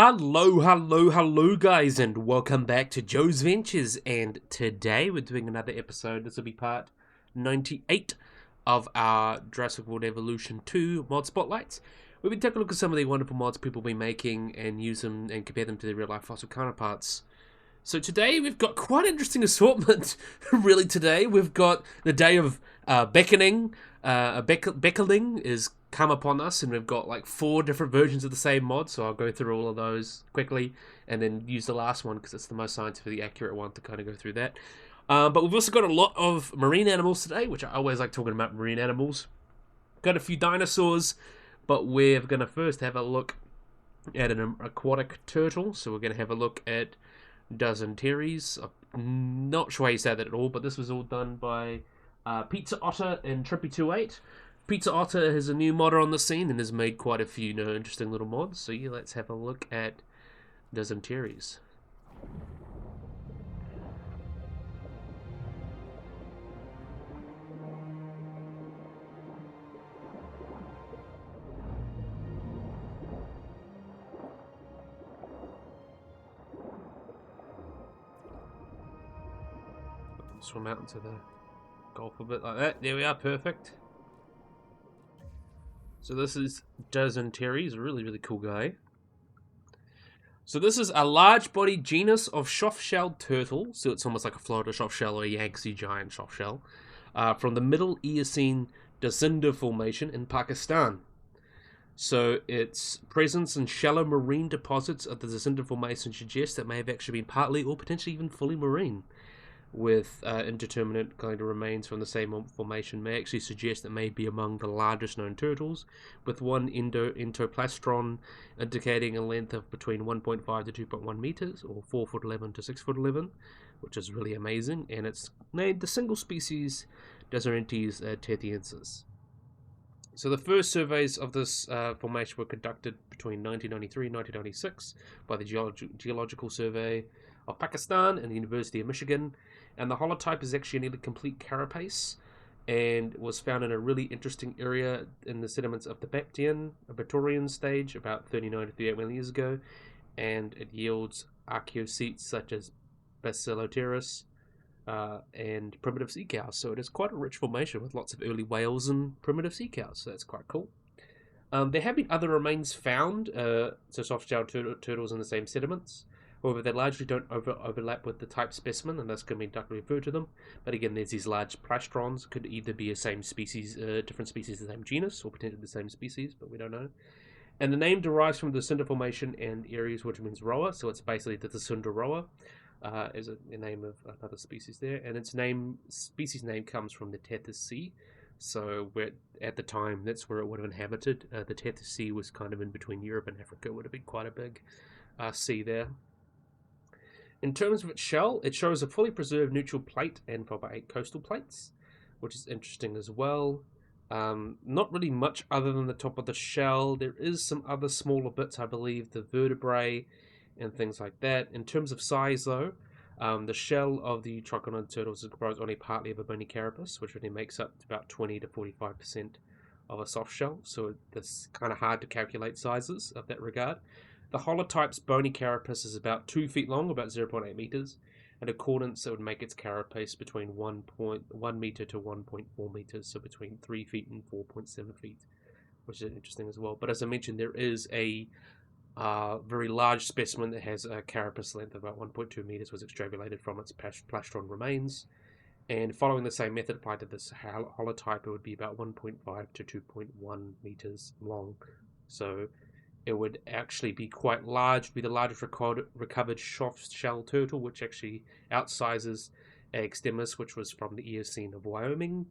Hello guys, and welcome back to Joe's Ventures. And today we're doing another episode. This will be part 98 of our Jurassic World Evolution 2 mod spotlights. We've been taking a look at some of the wonderful mods people have been making and use them and compare them to their real life fossil counterparts. So today we've got quite an interesting assortment. Really, today we've got the day of beckoning. Beckoning is come upon us, and we've got like 4 different versions of the same mod. So I'll go through all of those quickly, and then use the last one because it's the most scientifically accurate one to kind of go through that. But we've also got a lot of marine animals today, which I always like talking about marine animals. Got a few dinosaurs, but we're going to first have a look at an aquatic turtle. So we're going to have a look at Drazinderetes. I'm not sure how you say that at all, but this was all done by Pizza Otter and Trippy28. Pizza Otter has a new modder on the scene and has made quite a few interesting little mods. So yeah, let's have a look at Drazinderetes. Swim out into the Gulf a bit like that. There we are, perfect. So this is Drazinderetes, a really cool guy. So this is a large-bodied genus of soft-shelled turtle. So it's almost like a Florida soft-shell or a Yangtze giant soft-shell. From the Middle Eocene Drazinderetes Formation in Pakistan. So its presence in shallow marine deposits of the Drazinderetes Formation suggests that it may have actually been partly or potentially even fully marine, with indeterminate kind of remains from the same formation may actually suggest it may be among the largest known turtles, with one entoplastron indicating a length of between 1.5 to 2.1 meters, or 4 foot 11 to 6 foot 11, which is really amazing, and it's named the single species Drazinderetes tethiensis. So the first surveys of this formation were conducted between 1993 and 1996 by the Geological Survey of Pakistan and the University of Michigan, and the holotype is actually a nearly complete carapace and was found in a really interesting area in the sediments of the Bactrian stage about 39 to 38 million years ago, and it yields archaeocetes such as Becklespinax and primitive sea cows. So it is quite a rich formation with lots of early whales and primitive sea cows, so that's quite cool. There have been other remains found, so soft-shelled turtles in the same sediments. However, they largely don't overlap with the type specimen, and thus can be ductily referred to them. But again, there's these large plastrons, could either be a same species, different species of the same genus, or potentially the same species, but we don't know. And the name derives from the Cinder Formation and Aries, which means rower, so it's basically the Cinder rower, is a name of another species there. And its species name comes from the Tethys Sea. So at the time, that's where it would have inhabited. The Tethys Sea was kind of in between Europe and Africa. It would have been quite a big sea there. In terms of its shell, it shows a fully preserved neutral plate and probably 8 coastal plates, which is interesting as well. Not really much other than the top of the shell. There is some other smaller bits, I believe, the vertebrae and things like that. In terms of size, though, the shell of the triconid turtles is composed only partly of a bony carapace, which only makes up about 20 to 45% of a soft shell, so it's kind of hard to calculate sizes of that regard. The holotype's bony carapace is about 2 feet long, about 0.8 meters. In accordance, it would make its carapace between 1.1 meter to 1.4 meters, so between 3 feet and 4.7 feet, which is interesting as well. But as I mentioned, there is a very large specimen that has a carapace length of about 1.2 meters, was extrapolated from its plastron remains. And following the same method applied to this holotype, it would be about 1.5 to 2.1 meters long. So it would actually be quite large, be the largest recovered soft-shell turtle, which actually outsizes Extremis, which was from the Eocene of Wyoming,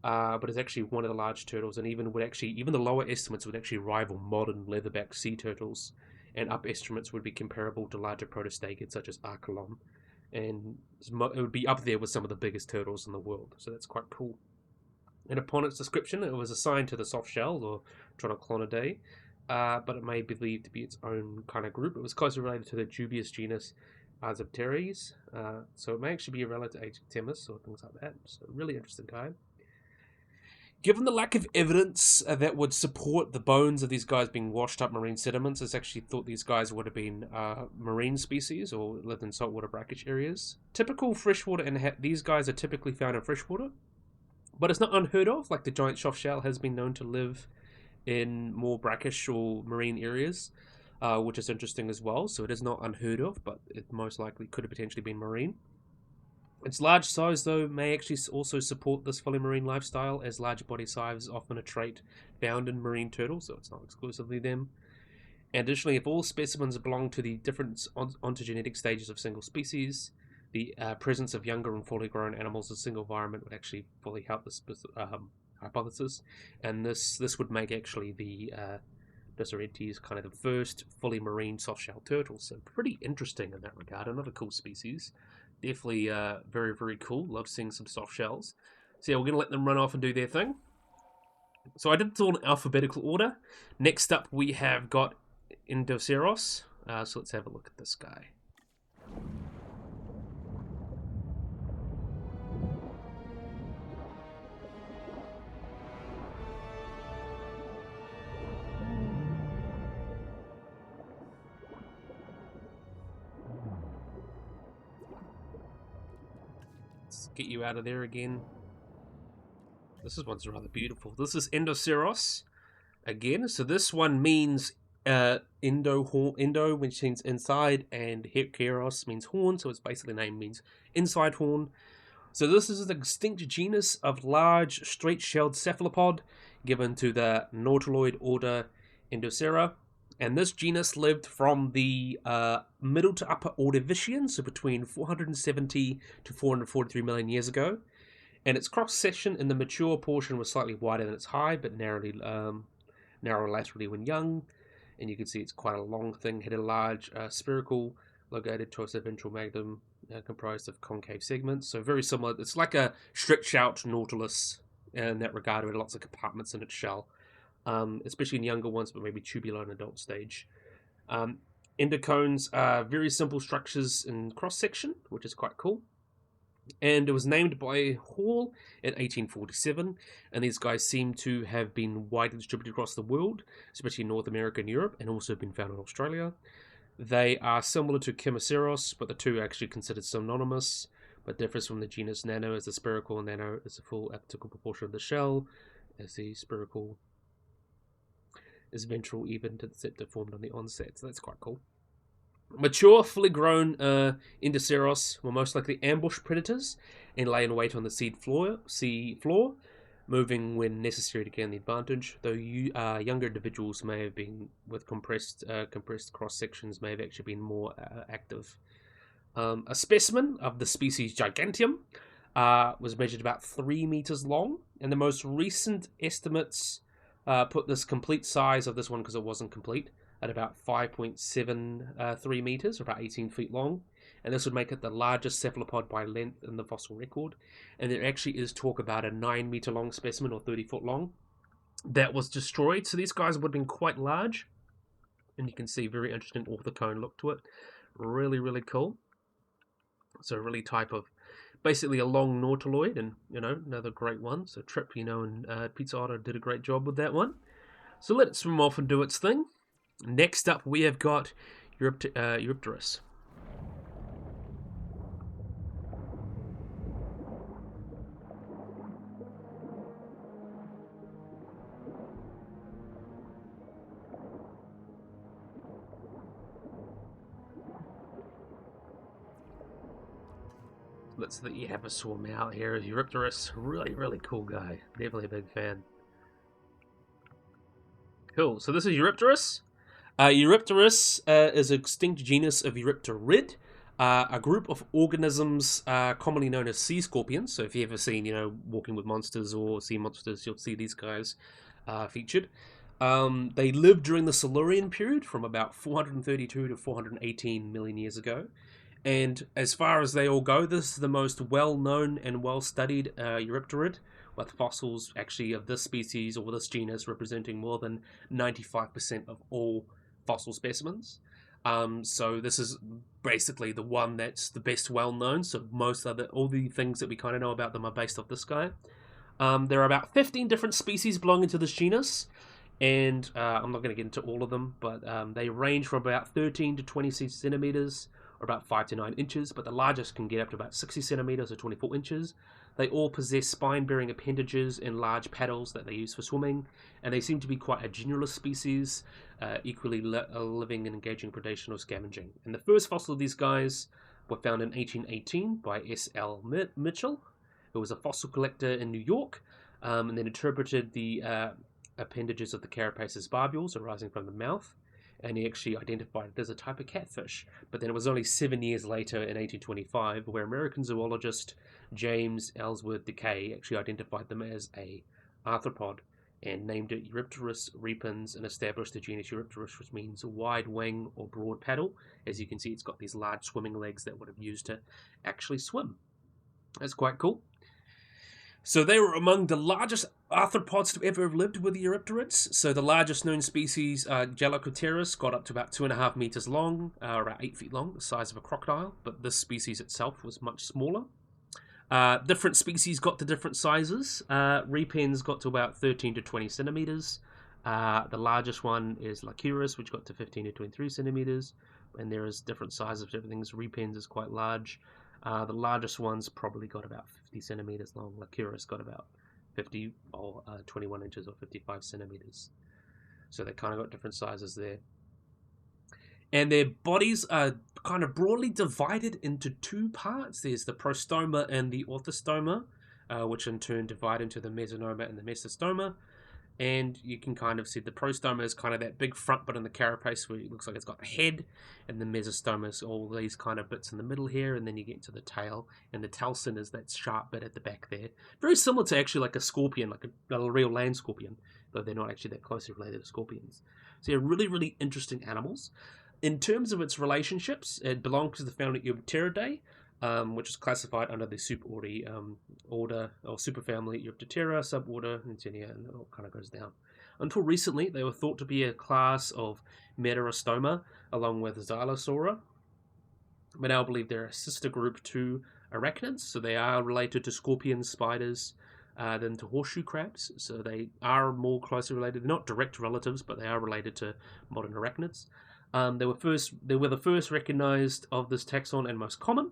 but is actually one of the large turtles, and even the lower estimates would actually rival modern leatherback sea turtles, and up estimates would be comparable to larger protostegids such as Archelon, and it would be up there with some of the biggest turtles in the world, so that's quite cool. And upon its description, it was assigned to the soft shell, or Tronoclonidae, but it may be believed to be its own kind of group. It was closely related to the dubious genus Eurypterus, so it may actually be a relative to Temis or things like that. So really interesting guy. Given the lack of evidence that would support the bones of these guys being washed up marine sediments, it's actually thought these guys would have been marine species or lived in saltwater brackish areas. Typical freshwater, and these guys are typically found in freshwater, but it's not unheard of. Like the giant soft shell has been known to live in more brackish or marine areas, which is interesting as well. So it is not unheard of, but it most likely could have potentially been marine. Its large size, though, may actually also support this fully marine lifestyle, as large body size is often a trait found in marine turtles, so it's not exclusively them. And additionally, if all specimens belong to the different ontogenetic stages of single species, the presence of younger and fully grown animals in a single environment would actually fully help this hypothesis. And this would make actually the Dinosaurs kind of the first fully marine soft-shell turtle. So pretty interesting in that regard. Another cool species. Definitely very, very cool. Love seeing some soft shells. So yeah, we're going to let them run off and do their thing. So I did it all in alphabetical order. Next up, we have got Endoceras. So let's have a look at this guy. Let's get you out of there again. This one's rather beautiful. This is Endoceras again. So this one means endo, which means inside, and keros means horn. So its basically name means inside horn. So this is an extinct genus of large, straight-shelled cephalopod given to the nautiloid order Endocera. And this genus lived from the middle to upper Ordovician, so between 470 to 443 million years ago. And its cross-section in the mature portion was slightly wider than its high, but narrow laterally when young. And you can see it's quite a long thing, headed large, spherical, located dorsoventral magnum, comprised of concave segments. So very similar. It's like a stretched-out nautilus in that regard, with lots of compartments in its shell. Especially in younger ones, but maybe tubular in adult stage. Endocones are very simple structures in cross-section, which is quite cool. And it was named by Hall in 1847, and these guys seem to have been widely distributed across the world, especially in North America and Europe, and also been found in Australia. They are similar to Chimoceros, but the two are actually considered synonymous, but differs from the genus Nano, as the spherical nano is the full apical proportion of the shell, as the spherical is ventral even to the septa formed on the onset, so that's quite cool. Mature, fully grown Endoceras will most likely ambush predators and lay in wait on the sea floor, moving when necessary to gain the advantage, though younger individuals may have been, with compressed cross-sections, may have actually been more active. A specimen of the species Giganteum was measured about 3 meters long, and the most recent estimates put this complete size of this one, because it wasn't complete, at about 5.73 meters, or about 18 feet long. And this would make it the largest cephalopod by length in the fossil record. And there actually is talk about a 9-meter long specimen, or 30 foot long, that was destroyed. So these guys would have been quite large. And you can see very interesting orthocone look to it. Really, really cool. So really type of, basically a long nautiloid, and, another great one. So Trip, and Pizza Otter did a great job with that one. So let it swim off and do its thing. Next up, we have got Eurypterus. Let's let you have a swim out here. Eurypterus, really, really cool guy. Definitely a big fan. Cool. So this is Eurypterus. Eurypterus is an extinct genus of Eurypterid, a group of organisms commonly known as sea scorpions. So if you've ever seen, Walking with Monsters or Sea Monsters, you'll see these guys featured. They lived during the Silurian period from about 432 to 418 million years ago. And as far as they all go, this is the most well-known and well-studied Eurypterid, with fossils actually of this species or this genus representing more than 95% of all fossil specimens. So this is basically the one that's the best well-known. So all the things that we kind of know about them are based off this guy. There are about 15 different species belonging to this genus, and I'm not going to get into all of them, but they range from about 13 to 26 centimeters, or about 5 to 9 inches, but the largest can get up to about 60 centimeters or 24 inches. They all possess spine-bearing appendages and large paddles that they use for swimming, and they seem to be quite a generalist species, equally living and engaging in predation or scavenging. And the first fossil of these guys were found in 1818 by S.L. Mitchell, who was a fossil collector in New York, and then interpreted the appendages of the carapace as barbules arising from the mouth, and he actually identified it as a type of catfish. But then it was only 7 years later, in 1825, where American zoologist James Ellsworth Decay actually identified them as a arthropod and named it Eurypterus repens and established the genus Eurypterus, which means wide wing or broad paddle. As you can see, it's got these large swimming legs that would have used to actually swim. That's quite cool. So they were among the largest arthropods to ever have lived with the Eurypterids. So the largest known species, JWE2, got up to about 2.5 meters long, about 8 feet long, the size of a crocodile. But this species itself was much smaller. Different species got to different sizes. Repens got to about 13 to 20 centimeters. The largest one is Eurypterus, which got to 15 to 23 centimeters. And there is different sizes of everything. So repens is quite large. The largest ones probably got about 50 centimeters long. Eurypterus got about 50 or 21 inches or 55 centimeters. So they kind of got different sizes there. And their bodies are kind of broadly divided into two parts. There's the prostoma and the orthostoma, which in turn divide into the mesonoma and the mesostoma. And you can kind of see the prostoma is kind of that big front bit in the carapace where it looks like it's got a head, and the mesostoma is all these kind of bits in the middle here, and then you get to the tail, and the telson is that sharp bit at the back there. Very similar to actually like a scorpion, like a real land scorpion, though they're not actually that closely related to scorpions. So they're really, really interesting animals. In terms of its relationships, it belongs to the family Eurypteridae, which is classified under the superorder order or superfamily Euryptera, suborder Entenia, and it all kind of goes down. Until recently, they were thought to be a class of Metarostoma, along with Xylosaura. But now I believe they're a sister group to arachnids, so they are related to scorpions, spiders, than to horseshoe crabs. So they are more closely related. They're not direct relatives, but they are related to modern arachnids. They were the first recognized of this taxon and most common.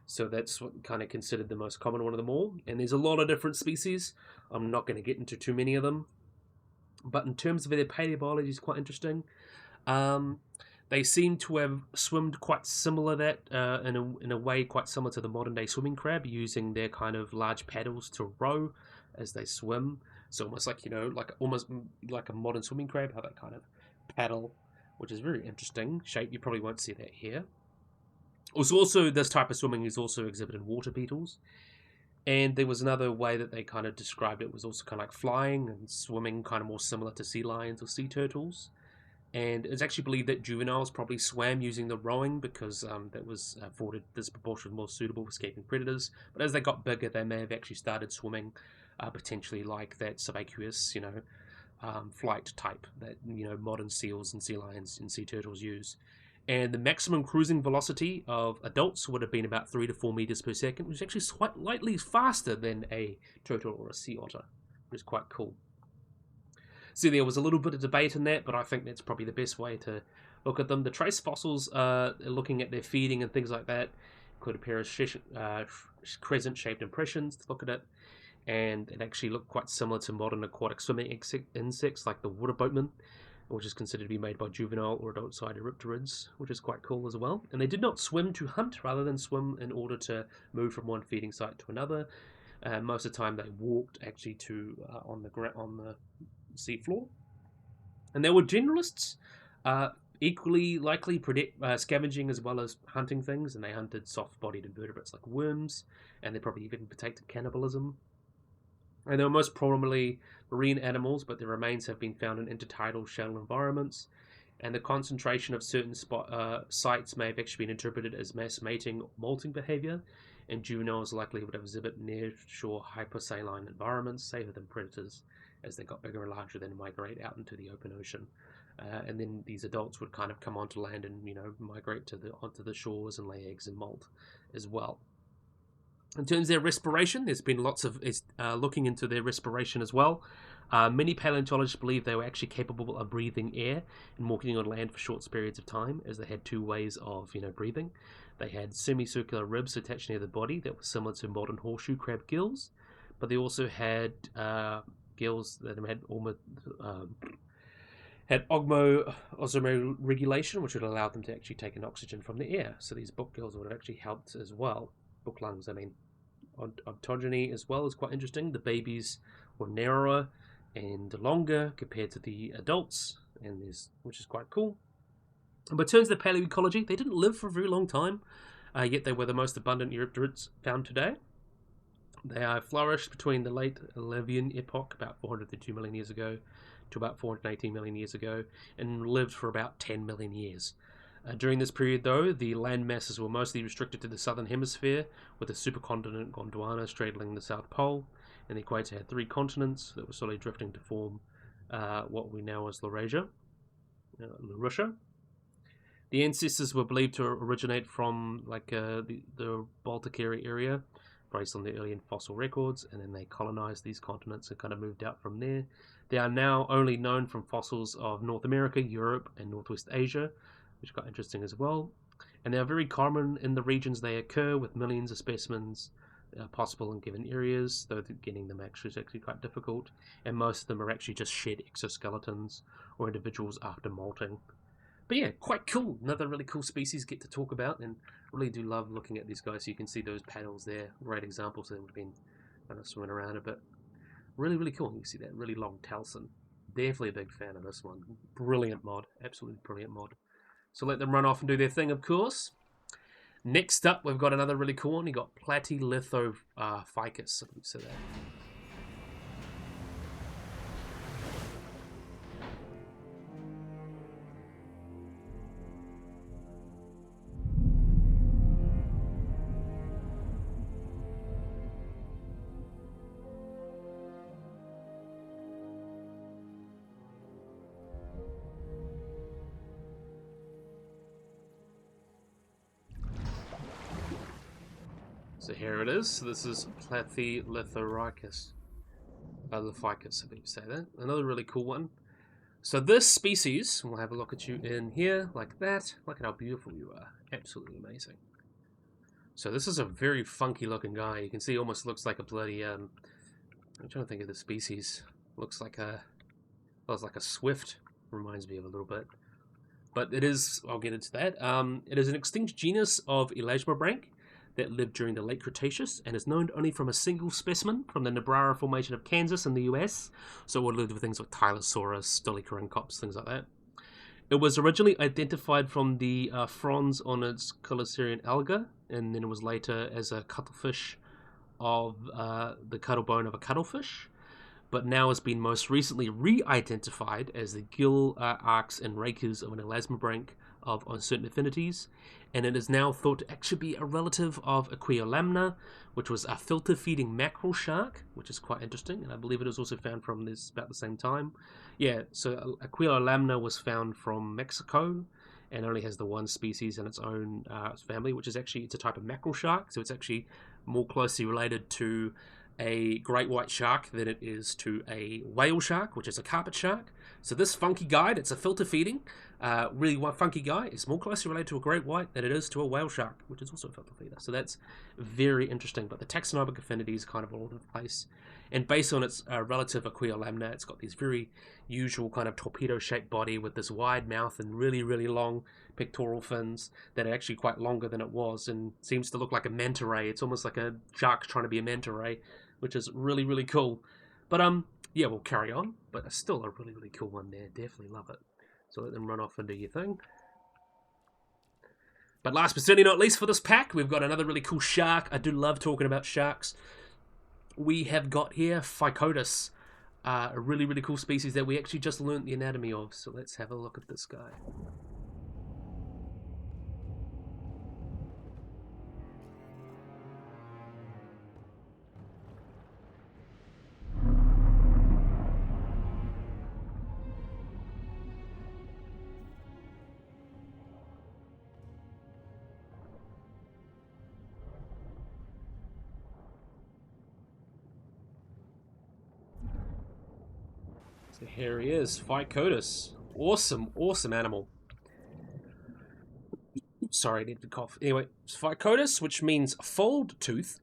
So that's what kind of considered the most common one of them all. And there's a lot of different species. I'm not going to get into too many of them. But in terms of their paleobiology, is quite interesting. They seem to have swummed quite similar in a way quite similar to the modern day swimming crab, using their kind of large paddles to row as they swim. So almost like, almost like a modern swimming crab, how they kind of paddle, which is very interesting shape. You probably won't see that here. Also, this type of swimming is also exhibited in water beetles. And there was another way that they kind of described it was also kind of like flying and swimming, kind of more similar to sea lions or sea turtles. And it's actually believed that juveniles probably swam using the rowing because that was afforded this proportion more suitable for escaping predators. But as they got bigger, they may have actually started swimming, potentially like that subaqueous, flight type that modern seals and sea lions and sea turtles use. And the maximum cruising velocity of adults would have been about 3 to 4 meters per second, which is actually slightly faster than a turtle or a sea otter, which is quite cool. So there was a little bit of debate in that, but I think that's probably the best way to look at them. The trace fossils, looking at their feeding and things like that, could appear as crescent-shaped impressions to look at it. And it actually looked quite similar to modern aquatic swimming insects like the water boatman, which is considered to be made by juvenile or adult-side Eurypterids, which is quite cool as well. And they did not swim to hunt rather than swim in order to move from one feeding site to another. Most of the time they walked actually to on the seafloor. And they were generalists, equally likely scavenging as well as hunting things, and they hunted soft-bodied invertebrates like worms, and they probably even protected cannibalism. And they were most probably marine animals, but their remains have been found in intertidal shallow environments. And the concentration of certain sites may have actually been interpreted as mass mating or molting behavior, and juveniles likely would exhibit near-shore hypersaline environments, safer than predators, as they got bigger and larger, then migrate out into the open ocean. And then these adults would kind of come onto land and migrate onto the shores and lay eggs and molt as well. In terms of their respiration, there's been lots of looking into their respiration as well. Many paleontologists believe they were actually capable of breathing air and walking on land for short periods of time, as they had two ways of breathing. They had semicircular ribs attached near the body that were similar to modern horseshoe crab gills, but they also had gills that had osmoregulation, which would allow them to actually take in oxygen from the air. So these book gills would have actually helped as well. Book lungs, I mean. Ontogeny as well is quite interesting. The babies were narrower and longer compared to the adults, which is quite cool. But in terms of the paleoecology, they didn't live for a very long time, yet they were the most abundant Eurypterids found today. They flourished between the late Olevian epoch, about 432 million years ago, to about 418 million years ago, and lived for about 10 million years. During this period, though, the land masses were mostly restricted to the southern hemisphere, with the supercontinent Gondwana straddling the South Pole, and the equator had 3 continents that were slowly drifting to form what we know as Laurasia. The ancestors were believed to originate from the Baltic area, based on the early fossil records, and then they colonized these continents and kind of moved out from there. They are now only known from fossils of North America, Europe, and Northwest Asia, which is quite interesting as well. And they are very common in the regions they occur, with millions of specimens possible in given areas, though getting them is actually quite difficult. And most of them are actually just shed exoskeletons or individuals after molting. But yeah, quite cool. Another really cool species get to talk about, and really do love looking at these guys. So you can see those paddles there, great examples. They would have been kind of swimming around a bit. Really, really cool. You see that really long talson. Definitely a big fan of this one. Brilliant mod. Absolutely brilliant mod. So let them run off and do their thing, of course. Next up, we've got another really cool one. We've got Platylithophycus. So that. So here it is. So this is Platylithophycus. Ficus, I think you say that. Another really cool one. So this species, we'll have a look at you in here, like that. Look at how beautiful you are. Absolutely amazing. So this is a very funky looking guy. You can see he almost looks like a bloody, I'm trying to think of the species. Looks like a swift. Reminds me of a little bit. But it is, I'll get into that. It is an extinct genus of elasmobranch that lived during the late Cretaceous and is known only from a single specimen from the Niobrara Formation of Kansas in the US. So it would live with things like Tylosaurus, Stylocorincops, things like that. It was originally identified from the fronds on its Chilocerian alga, and then it was later as a cuttlefish of the cuttlebone of a cuttlefish, but now has been most recently re-identified as the gill arcs and raches of an elasmobranch of uncertain affinities, and it is now thought to actually be a relative of Aquiolamna, which was a filter-feeding mackerel shark, which is quite interesting, and I believe it was also found from this about the same time. Yeah, so Aquiolamna was found from Mexico, and only has the one species in its own family, which is actually, it's a type of mackerel shark, so it's actually more closely related to a great white shark than it is to a whale shark, which is a carpet shark. So this funky guy, it's a filter feeding, really one funky guy, is more closely related to a great white than it is to a whale shark, which is also a filter feeder. So that's very interesting, but the taxonomic affinity is kind of all over the place. And based on its relative Aquiolamna, it's got these very usual kind of torpedo-shaped body with this wide mouth and really, really long pectoral fins that are actually quite longer than it was, and seems to look like a manta ray. It's almost like a shark trying to be a manta ray, which is really, really cool. But yeah, we'll carry on. But it's still a really, really cool one there. Definitely love it. So let them run off and do your thing. But last but certainly not least for this pack, we've got another really cool shark. I do love talking about sharks. We have got here Ptychodus, a really, really cool species that we actually just learned the anatomy of. So let's have a look at this guy. So here he is, Ptychodus. Awesome, awesome animal. Sorry, I need to cough. Anyway, Ptychodus, which means fold tooth,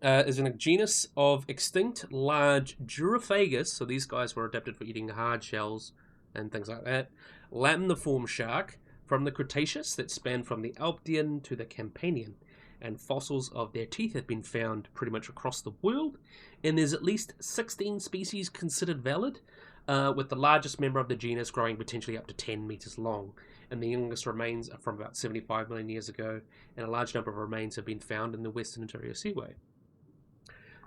is in a genus of extinct large Eurypterus. So these guys were adapted for eating hard shells and things like that. Lamniform shark from the Cretaceous that spanned from the Alpedian to the Campanian. And fossils of their teeth have been found pretty much across the world. And there's at least 16 species considered valid, with the largest member of the genus growing potentially up to 10 meters long. And the youngest remains are from about 75 million years ago, and a large number of remains have been found in the Western Interior Seaway.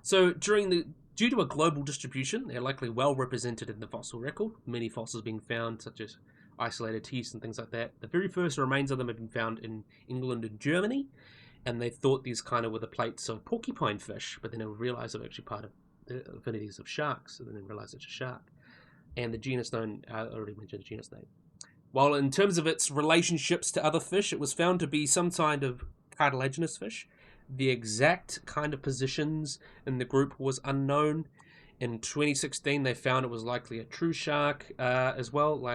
So due to a global distribution, they're likely well represented in the fossil record. Many fossils being found, such as isolated teeth and things like that. The very first remains of them have been found in England and Germany, and they thought these kind of were the plates of porcupine fish, but then they realized they're actually part of the affinities of sharks, so then they realized it's a shark. And the genus known, I already mentioned the genus name. While in terms of its relationships to other fish, it was found to be some kind of cartilaginous fish. The exact kind of positions in the group was unknown. In 2016, they found it was likely a true shark as well.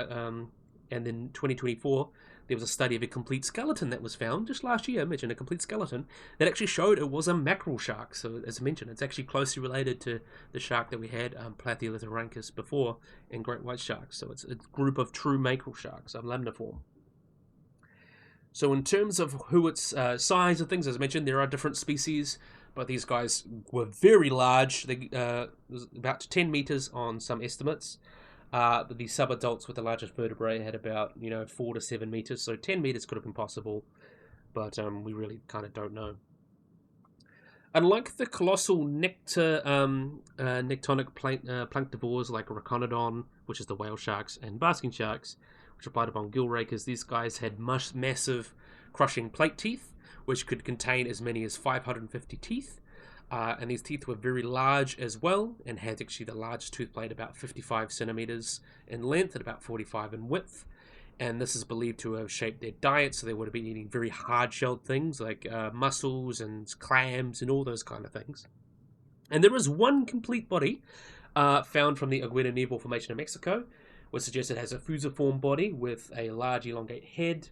And in 2024, there was a study of a complete skeleton that was found just last year. I mentioned a complete skeleton that actually showed it was a mackerel shark. So as I mentioned, it's actually closely related to the shark that we had, Platylithophycus, before, and great white sharks. So it's a group of true mackerel sharks, lamniform. So in terms of who its size and things, as I mentioned, there are different species, but these guys were very large. They was about 10 meters on some estimates. The subadults with the largest vertebrae had about 4 to 7 meters, so 10 meters could have been possible, but we really kind of don't know. Unlike the colossal nectonic planktivores like Rhacodon, which is the whale sharks, and basking sharks, which relied upon gill rakers, these guys had massive crushing plate teeth, which could contain as many as 550 teeth. And these teeth were very large as well, and had actually the largest tooth plate about 55 centimeters in length and about 45 in width. And this is believed to have shaped their diet, so they would have been eating very hard-shelled things like mussels and clams and all those kind of things. And there is one complete body found from the Agueda Neville Formation in Mexico, which suggests it has a fusiform body with a large elongate head,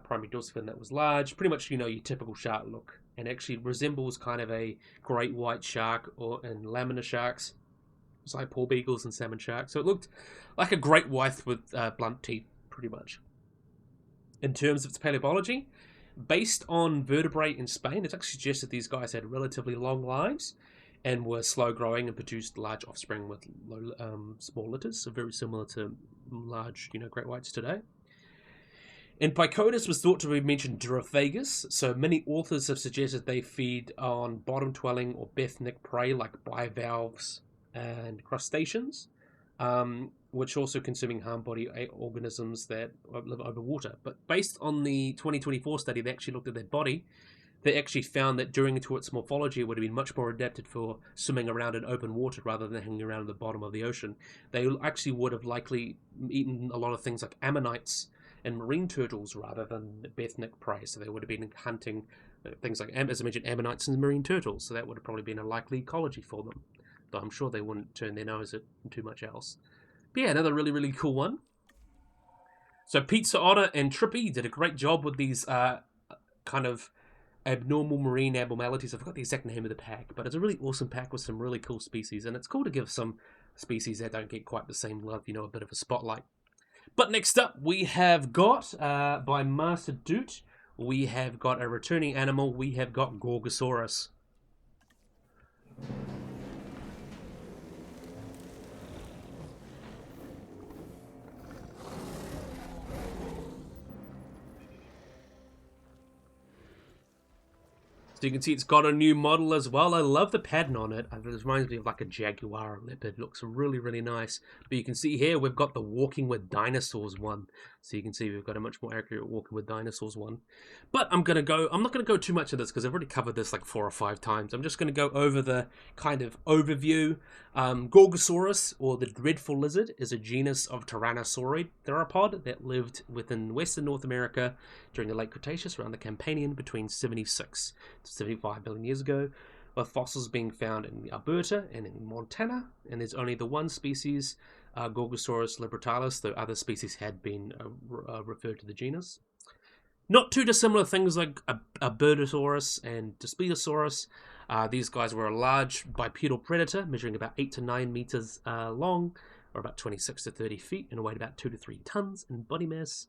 primary dorsal fin that was large, pretty much your typical shark look, and actually resembles kind of a great white shark and lamina sharks. It's like poor beagles and salmon sharks. So it looked like a great white with blunt teeth, pretty much. In terms of its paleobiology, based on vertebrae in Spain, it actually suggests that these guys had relatively long lives and were slow growing and produced large offspring with small litters, so very similar to large, great whites today. And Ptychodus was thought to have mentioned Eurypterus, so many authors have suggested they feed on bottom-dwelling or benthic prey like bivalves and crustaceans, which also consuming harm-body organisms that live over water. But based on the 2024 study, they actually looked at their body. They actually found that during its morphology, it would have been much more adapted for swimming around in open water rather than hanging around at the bottom of the ocean. They actually would have likely eaten a lot of things like ammonites and marine turtles rather than benthic prey. So they would have been hunting things like, as I mentioned, ammonites and marine turtles. So that would have probably been a likely ecology for them. Though I'm sure they wouldn't turn their nose at too much else. But yeah, another really, really cool one. So Pizza Otter and Trippy did a great job with these kind of abnormal marine abnormalities. I forgot the exact name of the pack, but it's a really awesome pack with some really cool species, and it's cool to give some species that don't get quite the same love, a bit of a spotlight. But next up, we have got, by Master Doot, we have got a returning animal. We have got Gorgosaurus. So you can see it's got a new model as well. I love the pattern on it. It reminds me of like a jaguar leopard. It looks really, really nice. But you can see here we've got the Walking with Dinosaurs one. So you can see we've got a much more accurate Walking with Dinosaurs one. But I'm not going to go too much of this because I've already covered this like 4 or 5 times. I'm just going to go over the kind of overview. Gorgosaurus, or the Dreadful Lizard, is a genus of tyrannosaurid theropod that lived within western North America during the late Cretaceous around the Campanian between 76 to 75 billion years ago, with fossils being found in Alberta and in Montana, and there's only the one species, Gorgosaurus libertalis, though other species had been referred to the genus. Not too dissimilar things like Eurypterus and Dinosaurs. These guys were a large bipedal predator, measuring about 8 to 9 meters long, or about 26 to 30 feet, and weighed about 2 to 3 tons in body mass.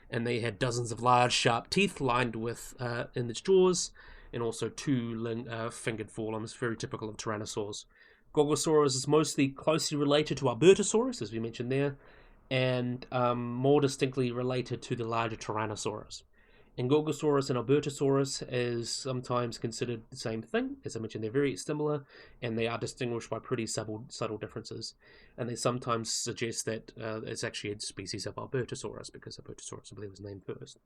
And they had dozens of large, sharp teeth lined with in its jaws, and also 2 fingered forelimbs, very typical of Tyrannosaurs. Gorgosaurus is mostly closely related to Albertosaurus, as we mentioned there, and more distinctly related to the larger Tyrannosaurus. And Gorgosaurus and Albertosaurus is sometimes considered the same thing. As I mentioned, they're very similar, and they are distinguished by pretty subtle differences. And they sometimes suggest that it's actually a species of Albertosaurus, because Albertosaurus, I believe, was named first.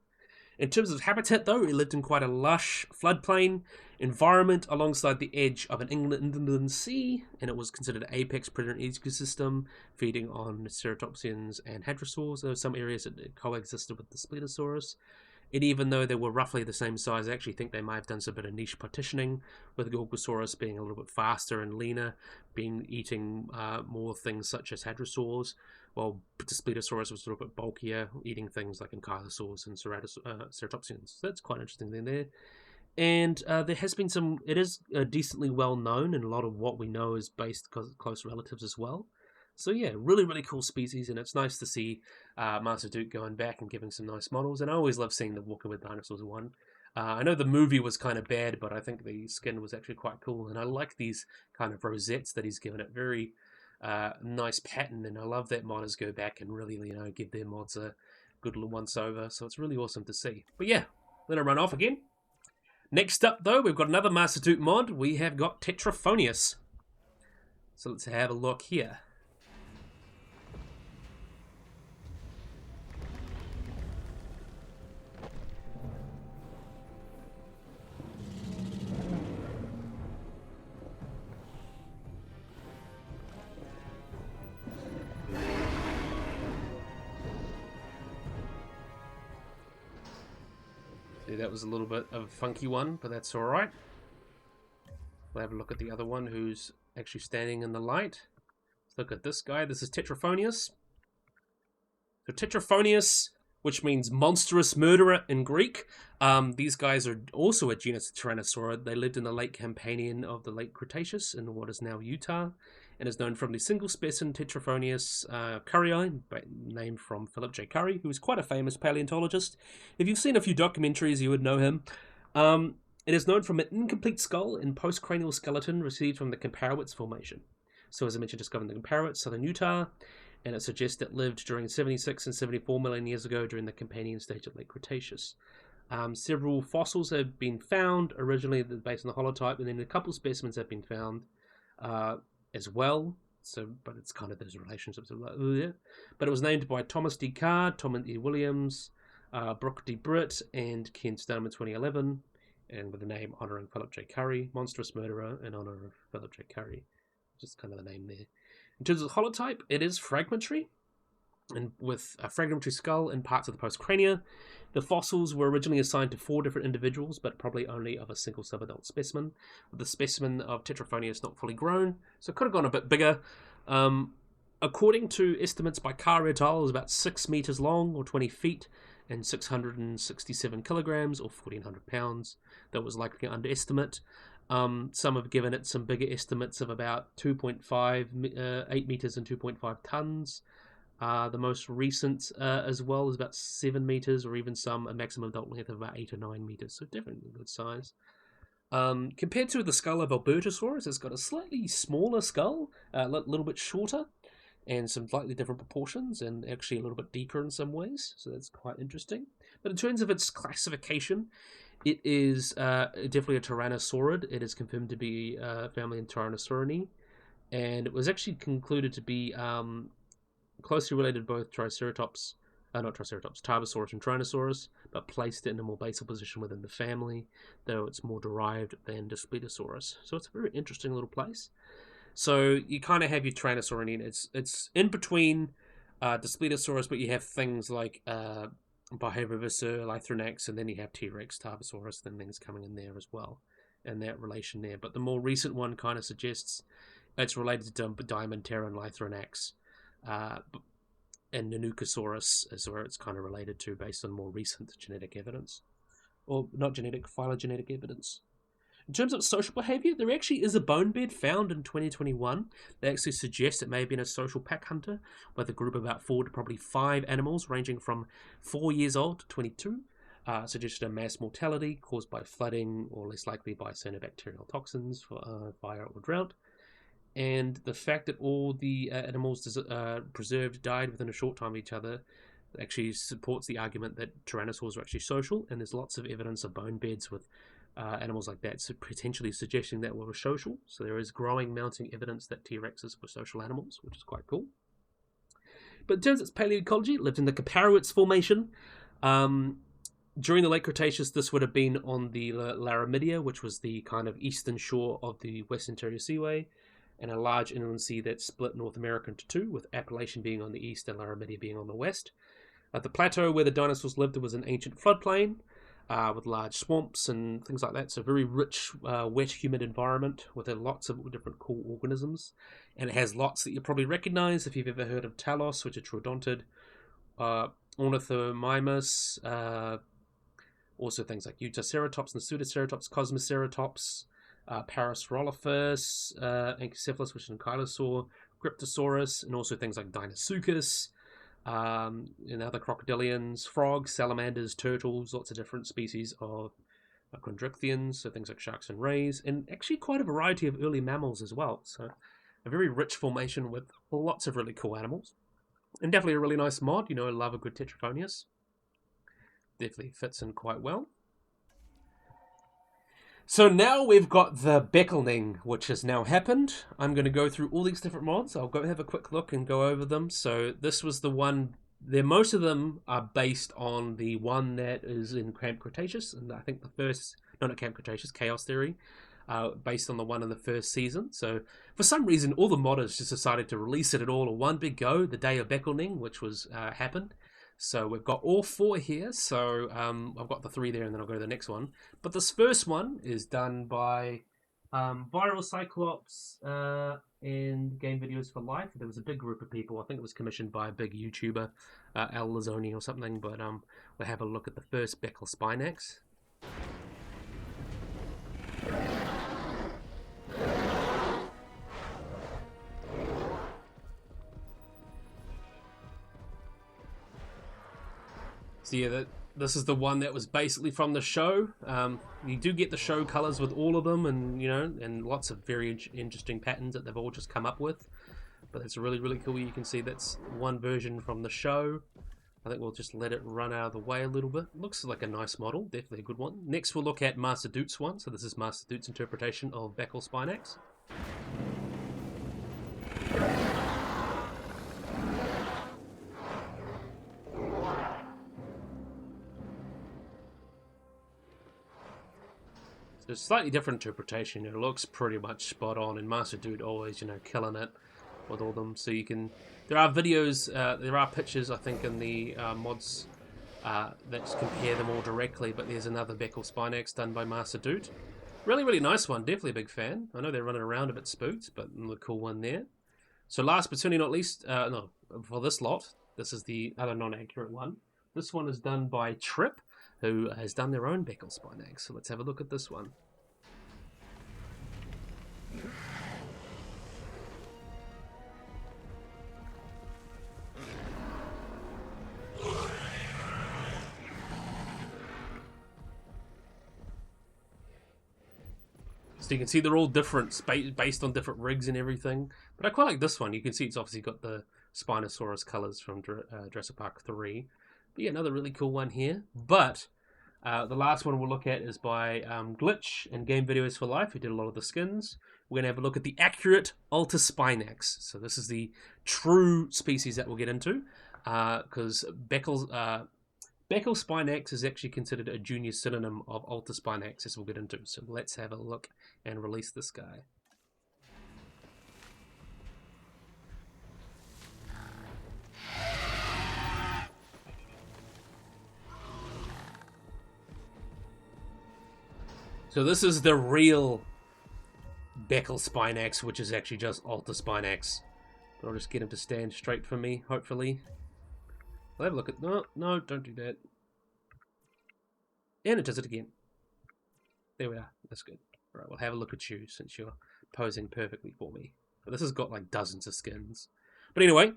In terms of habitat, though, it lived in quite a lush floodplain environment alongside the edge of an inland sea, and it was considered an apex predator ecosystem, feeding on ceratopsians and hadrosaurs. There were some areas that coexisted with the Spinosaurus. And even though they were roughly the same size, I actually think they might have done some bit of niche partitioning, with Gorgosaurus being a little bit faster and leaner, eating more things such as hadrosaurs, while Spinosaurus was a little bit bulkier, eating things like ankylosaurs and ceratopsians. So that's quite interesting there. And there has been it is decently well known, and a lot of what we know is based on close relatives as well. So yeah, really, really cool species, and it's nice to see Master Duke going back and giving some nice models. And I always love seeing the Walking with Dinosaurs one. I know the movie was kind of bad, but I think the skin was actually quite cool, and I like these kind of rosettes that he's given it. Very nice pattern, and I love that modders go back and really, give their mods a good little once over. So it's really awesome to see. But yeah, let it run off again. Next up, though, we've got another Master Duke mod. We have got Teratophoneus. So let's have a look here. That was a little bit of a funky one, but that's alright. We'll have a look at the other one who's actually standing in the light. Let's look at this guy. This is Teratophoneus. So Teratophoneus, which means monstrous murderer in Greek. These guys are also a genus of Tyrannosaur. They lived in the late Campanian of the late Cretaceous in what is now Utah, and is known from the single specimen Teratophoneus currii, named from Philip J. Currie, who was quite a famous paleontologist. If you've seen a few documentaries, you would know him. It is known from an incomplete skull and postcranial skeleton received from the Comparowitz Formation. So as I mentioned, discovered in the Comparowitz, southern Utah, and it suggests it lived during 76 and 74 million years ago during the Campanian stage of late Cretaceous. Several fossils have been found, originally based on the holotype, and then a couple of specimens have been found as well. So, but it's kind of those relationships. But it was named by Thomas D. Carr, Thomas E. Williams, Brooke D. Britt, and Ken Sturm in 2011, and with the name honouring Philip J. Currie, monstrous murderer in honour of Philip J. Currie. Just kind of the name there. In terms of the holotype, it is fragmentary, and with a fragmentary skull and parts of the postcrania. The fossils were originally assigned to 4 different individuals, but probably only of a single subadult specimen, with the specimen of Teratophoneus not fully grown, so it could have gone a bit bigger. According to estimates by Carr et al., it was about 6 meters long, or 20 feet, and 667 kilograms, or 1,400 pounds. That was likely an underestimate. Some have given it some bigger estimates of about 8 meters and 2.5 tons. The most recent as well is about 7 meters, or even some a maximum adult length of about 8 or 9 meters, so definitely a good size. Compared to the skull of Albertosaurus, it's got a slightly smaller skull, a little bit shorter, and some slightly different proportions, and actually a little bit deeper in some ways, so that's quite interesting. But in terms of its classification, it is definitely a Tyrannosaurid. It is confirmed to be a family in Tyrannosaurinae, and it was actually concluded to be closely related to both Tarbosaurus and Tyrannosaurus, but placed it in a more basal position within the family, though it's more derived than Spinosaurus. So it's a very interesting little place. So you kind of have your Tyrannosaurinae, it's in between Spinosaurus, but you have things like Brachiosaurus, Lithonax, and then you have T-Rex, Tarbosaurus, and things coming in there as well. in that relation there. But the more recent one kind of suggests it's related to Diamantera and Lythronax. And Nunuchosaurus is where it's kind of related to based on more recent genetic evidence. Or not genetic, phylogenetic evidence. In terms of social behavior, there actually is a bone bed found in 2021 that actually suggests it may have been a social pack hunter with a group of about 4 to probably 5 animals ranging from 4 years old to 22. Suggested a mass mortality caused by flooding or less likely by cyanobacterial toxins, fire or drought. And the fact that all the animals preserved died within a short time of each other actually supports the argument that tyrannosaurs are actually social, and there's lots of evidence of bone beds with animals like that, so potentially suggesting that we were social. So there is growing, mounting evidence that T-Rexes were social animals, which is quite cool. But in terms of its paleoecology, it lived in the Kaparowitz Formation. During the late Cretaceous, this would have been on the Laramidia, which was the kind of eastern shore of the Western Interior Seaway, and a large inland sea that split North America into two, with Appalachian being on the east and Laramidia being on the west. The plateau where the dinosaurs lived was an ancient floodplain with large swamps and things like that. So very rich, wet, humid environment with lots of different cool organisms. And it has lots that you probably recognize if you've ever heard of Talos, which is troodontid, Ornithomimus, also things like Utaceratops and Pseudoceratops, Cosmoceratops, Parasaurolophus, Anchicephalus, which is an ankylosaur, Cryptosaurus, and also things like Deinosuchus, and other crocodilians, frogs, salamanders, turtles, lots of different species of chondrichthyans, so things like sharks and rays, and actually quite a variety of early mammals as well. So a very rich formation with lots of really cool animals. And definitely a really nice mod. I love a good Teratophoneus. Definitely fits in quite well. So now we've got the Beckelning, which has now happened. I'm going to go through all these different mods. I'll go have a quick look and go over them. So this was the one. Most of them are based on the one that is in Camp Cretaceous, and I think the first, no, not Camp Cretaceous, Chaos Theory, based on the one in the first season. So for some reason, all the modders just decided to release it at all in one big go, the day of Beckelning, which was happened. So we've got all 4 here. So I've got the 3 there, and then I'll go to the next one. But this first one is done by Viral Cyclops and Game Videos for Life. There was a big group of people. I think it was commissioned by a big YouTuber, Al Lazzoni or something. But we'll have a look at the first Becklespinax. So yeah, this is the one that was basically from the show. You do get the show colors with all of them, and and lots of very interesting patterns that they've all just come up with. But it's really, really cool. You can see that's one version from the show. I think we'll just let it run out of the way a little bit. Looks like a nice model, definitely a good one. Next we'll look at Master Dute's one. So this is Master Dute's interpretation of Becklespinax. There's a slightly different interpretation. It looks pretty much spot on, and Master Dude always, killing it with all of them. So you can, there are videos, there are pictures, I think, in the mods that compare them all directly. But there's another Becklespinax done by Master Dude. Really, really nice one. Definitely a big fan. I know they're running around a bit spooked, but the cool one there. So last but certainly not least, no, for this lot, this is the other non-accurate one. This one is done by Trip, who has done their own Becklespinax. So let's have a look at this one. So you can see they're all different, based on different rigs and everything. But I quite like this one. You can see it's obviously got the Spinosaurus colors from Jurassic Park 3. But yeah, another really cool one here. But the last one we'll look at is by Glitch and Game Videos for Life, who did a lot of the skins. We're going to have a look at the accurate Altispinax. So this is the true species that we'll get into. Because Becklespinax is actually considered a junior synonym of Altispinax, as we'll get into. So let's have a look and release this guy. So this is the real Becklespinax, which is actually just Altispinax. But I'll just get him to stand straight for me, hopefully. I'll have a look at... No, no, don't do that. And it does it again. There we are. That's good. Right, we'll have a look at you since you're posing perfectly for me. But this has got like dozens of skins. But anyway,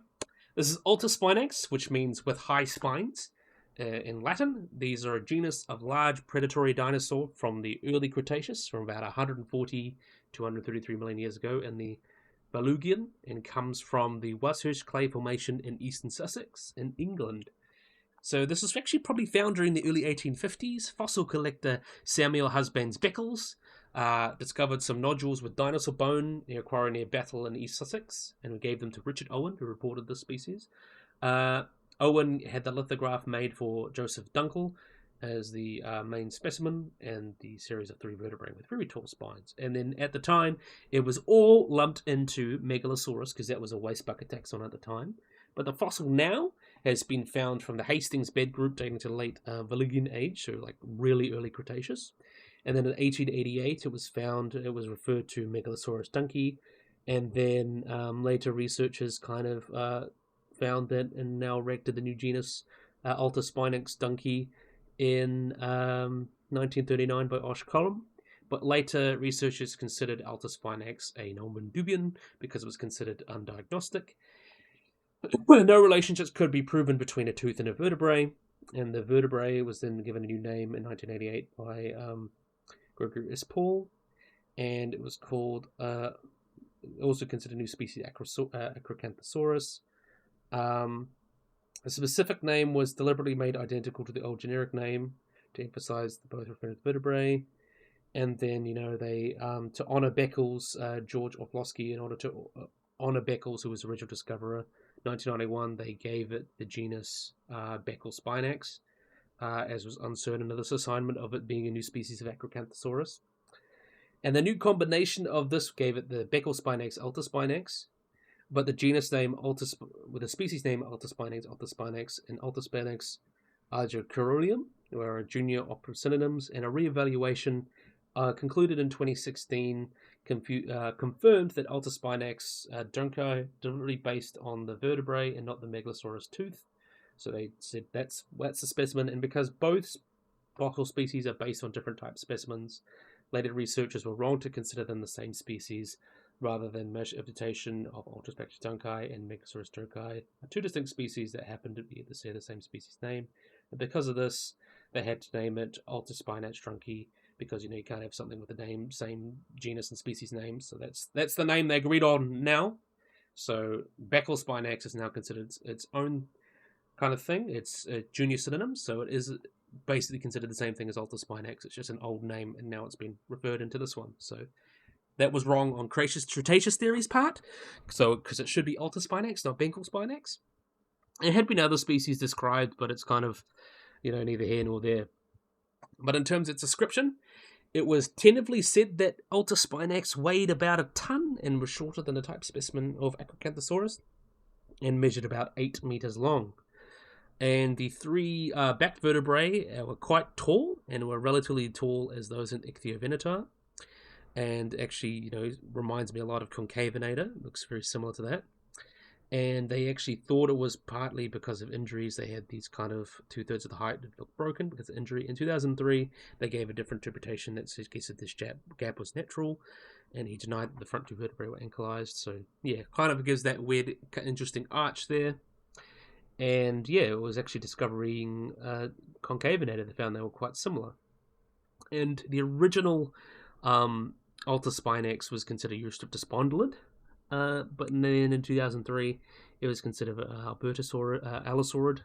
this is Altispinax, which means with high spines. In Latin, these are a genus of large predatory dinosaur from the early Cretaceous, from about 140 to 133 million years ago in the Belugian, and comes from the Washurst Clay Formation in eastern Sussex in England. So this is actually probably found during the early 1850s. Fossil collector Samuel Husbands Beckles discovered some nodules with dinosaur bone near a quarry near Battle in East Sussex, and gave them to Richard Owen, who reported this species. Owen had the lithograph made for Joseph Dunkel as the main specimen, and the series of 3 vertebrae with very tall spines. And then at the time, it was all lumped into Megalosaurus, because that was a waste bucket taxon at the time. But the fossil now has been found from the Hastings bed group dating to the late Belugian age, so like really early Cretaceous. And then in 1888, it was found, it was referred to Megalosaurus dunkey, and then later researchers kind of found that and now erected the new genus Altispinax dunkey in 1939 by Osh Column. But later researchers considered Altispinax a nomen dubium because it was considered undiagnostic. No relationships could be proven between a tooth and a vertebrae, and the vertebrae was then given a new name in 1988 by Gorgosaurus Paul, and it was called, also considered a new species, Acrocanthosaurus. The specific name was deliberately made identical to the old generic name to emphasize both referring to vertebrae. And then, they, to honor Beckles, George Orlowski, in order to honor Beckles, who was the original discoverer, 1991, they gave it the genus Becklespinax, as was uncertain of this assignment of it being a new species of Acrocanthosaurus. And the new combination of this gave it the Becklespinax Altispinax, but the genus name with the species name Altispinax, and Altispinax argyrocaeruleum were junior opera synonyms, and a re-evaluation concluded in 2016 confirmed that Altispinax dunkey deliberately based on the vertebrae and not the Megalosaurus tooth. So they said that's the specimen, and because both fossil species are based on different type specimens, later researchers were wrong to consider them the same species, rather than measure imitation of Altispinax dunkey and Megalosaurus dunkey, two distinct species that happen to be the same species name. And because of this, they had to name it Altispinax dunkey, because you can't have something with the same genus and species name. So that's the name they agreed on now. So Becklespinax is now considered its own kind of thing. It's a junior synonym, so it is basically considered the same thing as Altispinax. It's just an old name, and now it's been referred into this one. So that was wrong on Cretaceous theory's part, because it should be Altispinax, not Becklespinax. There had been other species described, but it's kind of, neither here nor there. But in terms of its description, it was tentatively said that Altispinax weighed about a ton and was shorter than the type specimen of Acrocanthosaurus, and measured about 8 meters long. And the 3 back vertebrae were quite tall, and were relatively tall as those in Ichthyovenator. And actually, reminds me a lot of Concavenator. Looks very similar to that. And they actually thought it was partly because of injuries. They had these kind of 2/3 of the height that looked broken because of injury. In 2003, they gave a different interpretation that suggested this gap was natural, and he denied that the front 2 vertebrae were ankylosed. So, yeah, kind of gives that weird, interesting arch there. And, yeah, it was actually discovering Concavenator. They found they were quite similar. And the original Altispinax was considered Eurypterus spondylid. But then in 2003, it was considered Allosaurus,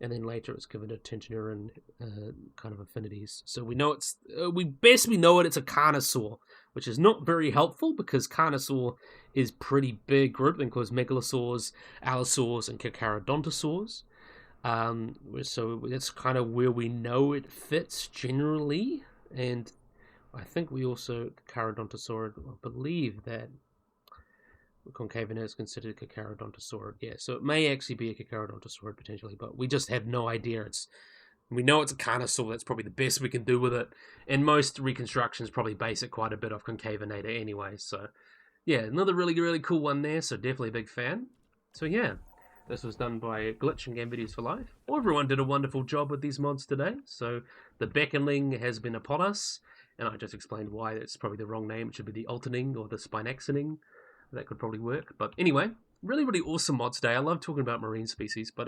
and then later it was given a Tenturin kind of affinities. So we know it's it's a Carnosaur, which is not very helpful because Carnosaur is pretty big group. It includes Megalosaurs, Allosaurs, and Carcharodontosaurs. So that's kind of where we know it fits generally, and I think we also Carcharodontosaur. I believe that Concavenator is considered a Carcharodontosaur. Yeah, so it may actually be a Carcharodontosaur potentially, but we just have no idea. It's We know it's a Carnosaur, that's probably the best we can do with it. And most reconstructions probably base it quite a bit off Concavenator anyway, so yeah, another really, really cool one there, so definitely a big fan. So yeah, this was done by Glitch and Game Videos for Life. Everyone did a wonderful job with these mods today, so the beckoning has been upon us, and I just explained why it's probably the wrong name. It should be the Alterning or the Spinaxening. That could probably work, but anyway, really, really awesome mods today. I love talking about marine species, but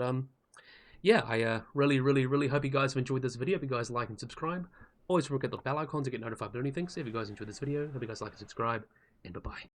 yeah, I really, really, really hope you guys have enjoyed this video. If you guys like and subscribe, always forget the bell icon to get notified of anything. So if you guys enjoyed this video, hope you guys like and subscribe, and bye-bye.